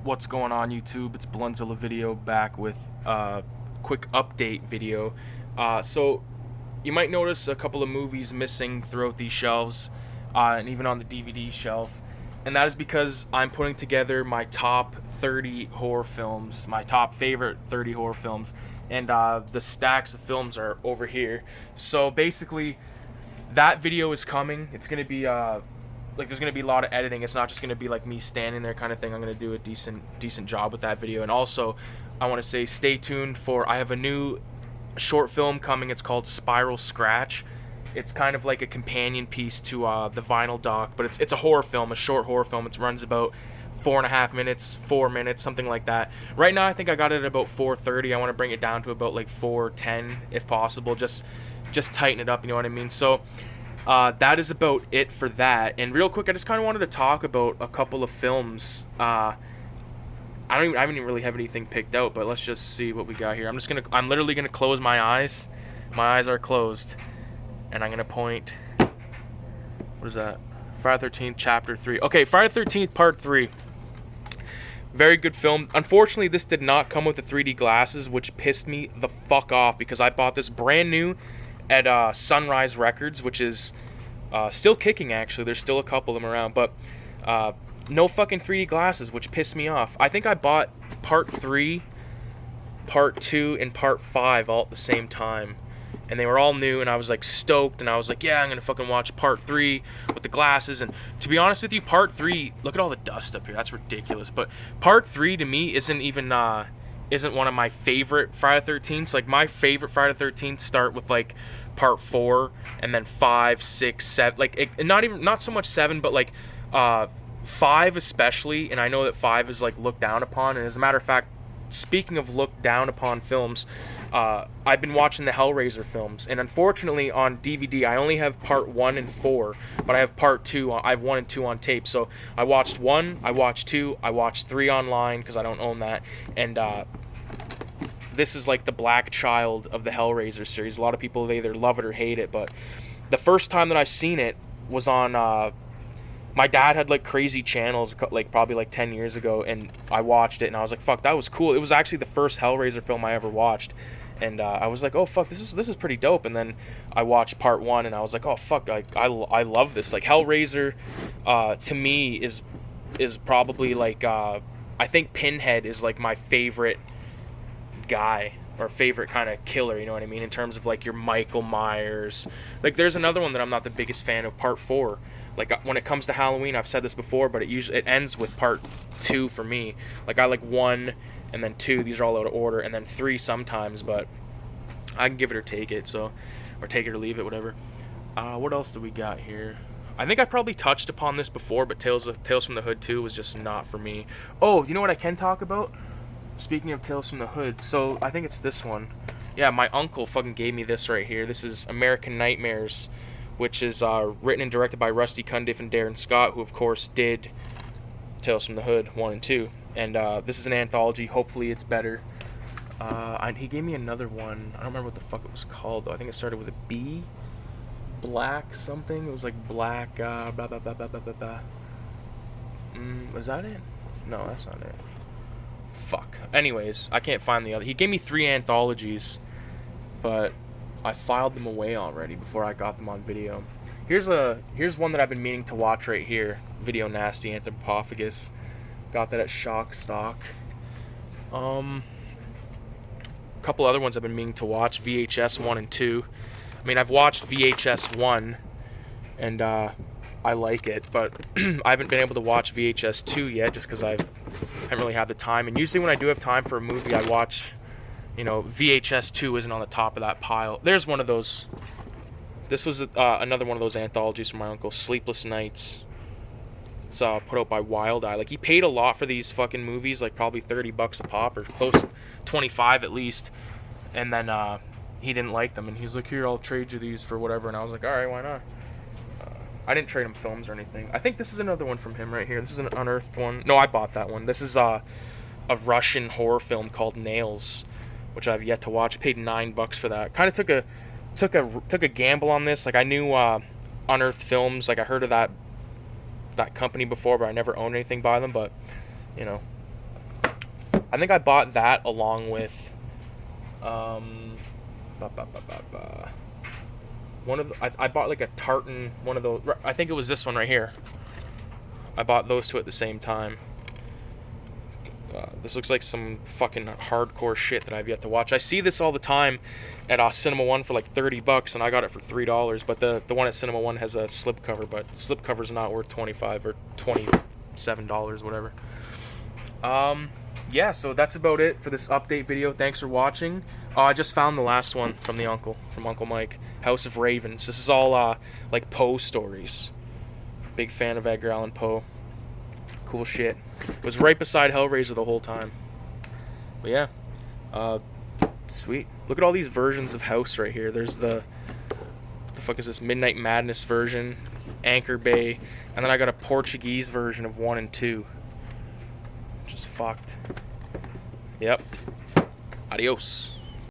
What's going on, YouTube? It's Blunzilla Video back with a quick update video. So you might notice a couple of movies missing throughout these shelves, and even on the DVD shelf, and that is because I'm putting together my top 30 horror films, my top favorite 30 horror films, and the stacks of films are over here. So basically, that video is coming. It's gonna be there's gonna be a lot of editing. It's not just gonna be like me standing there kind of thing. I'm gonna do a decent job with that video. And also, I want to say stay tuned for I have a new short film coming. It's called Spiral Scratch. It's kind of like a companion piece to the vinyl doc, but it's a horror film, a short horror film. It runs about 4.5 minutes, 4 minutes, something like that. Right now, I think I got it at about 4:30. I want to bring it down to about like 4:10 if possible. Just tighten it up. You know what I mean? So. That is about it for that. And real quick, I just kind of wanted to talk about a couple of films. I haven't even really have anything picked out, but let's just see what we got here. I'm literally gonna close my eyes. My eyes are closed, and I'm gonna point. What is that? Friday the 13th, Chapter 3. Okay, Friday the 13th, Part 3. Very good film. Unfortunately, this did not come with the 3D glasses, which pissed me the fuck off because I bought this brand new at Sunrise Records, which is still kicking, actually. There's still a couple of them around, but no fucking 3D glasses, which pissed me off. I think I bought Part 3, Part 2, and Part 5 all at the same time, and they were all new, and I was like stoked, and I was like, yeah, I'm gonna fucking watch Part 3 with the glasses. And to be honest with you, Part 3, look at all the dust up here, that's ridiculous. But Part 3 to me isn't one of my favorite Friday the 13th. Like, my favorite Friday the 13th start with like Part 4 and then 5, 6, 7, like not so much 7, but like 5 especially. And I know that 5 is like looked down upon, and as a matter of fact, speaking of looked down upon films, I've been watching the Hellraiser films, and unfortunately on DVD I only have Part 1 and 4, but I have Part 2, I have 1 and 2 on tape. So I watched 1, I watched 2, I watched 3 online because I don't own that, and this is like the black child of the Hellraiser series. A lot of people, they either love it or hate it, but the first time that I've seen it was on my dad had like crazy channels like probably like 10 years ago, and I watched it and I was like, fuck, that was cool. It was actually the first Hellraiser film I ever watched, and I was like, oh fuck, this is pretty dope. And then I watched Part 1 and I was like, oh fuck, like I love this. Like, Hellraiser to me is probably like I think Pinhead is like my favorite guy or favorite kind of killer, you know what I mean, in terms of like your Michael Myers. Like, there's another one that I'm not the biggest fan of, Part 4. Like, when it comes to Halloween, I've said this before, but it ends with Part 2 for me. Like, I like 1 and then 2, these are all out of order, and then 3 sometimes, but I can give it or take it, so, or take it or leave it, whatever. What else do we got here? I think I probably touched upon this before, but Tales from the Hood 2 was just not for me. Oh, you know what I can talk about? Speaking of Tales from the Hood, so I think it's this one. Yeah, my uncle fucking gave me this right here. This is American Nightmares, which is written and directed by Rusty Cundiff and Darren Scott, who of course did Tales from the Hood 1 and 2. And this is an anthology. Hopefully it's better. He gave me another one. I don't remember what the fuck it was called, though. I think it started with a B. Black something. It was like Black blah blah blah blah blah blah blah. Was that it? No, that's not it. Fuck. Anyways, I can't find the other. He gave me 3 anthologies, but I filed them away already before I got them on video. Here's one that I've been meaning to watch right here. Video Nasty Anthropophagus. Got that at Shock Stock. A couple other ones I've been meaning to watch. VHS 1 and 2. I mean, I've watched VHS 1 and I like it, but I haven't been able to watch VHS 2 yet just because I haven't really had the time. And usually when I do have time for a movie, I watch, you know, VHS 2 isn't on the top of that pile. There's one of those. This was another one of those anthologies from my uncle, Sleepless Nights. It's put out by Wild Eye. Like, he paid a lot for these fucking movies, like probably $30 a pop, or close to 25 at least. And then he didn't like them, and he's like, here, I'll trade you these for whatever. And I was like, alright, why not? I didn't trade him films or anything. I think this is another one from him right here. This is an unearthed one. No, I bought that one. This is a Russian horror film called Nails, which I've yet to watch. I paid $9 for that. Kind of took a gamble on this. Like, I knew Unearthed Films. Like, I heard of that company before, but I never owned anything by them. But, you know, I think I bought that along with ba, ba, ba, ba, ba. One of the, I bought like a tartan, one of those. I think it was this one right here. I bought those two at the same time. This looks like some fucking hardcore shit that I've yet to watch. I see this all the time at Cinema One for like $30, and I got it for $3. But the one at Cinema One has a slipcover, but slipcover's not worth $25 or $27, whatever. Yeah, so that's about it for this update video. Thanks for watching. I just found the last one from Uncle Mike, House of Ravens. This is all like Poe stories. Big fan of Edgar Allan Poe. Cool shit. It was right beside Hellraiser the whole time. But yeah, sweet. Look at all these versions of House right here. There's what the fuck is this? Midnight Madness version, Anchor Bay, and then I got a Portuguese version of 1 and 2. Just fucked. Yep. Adios.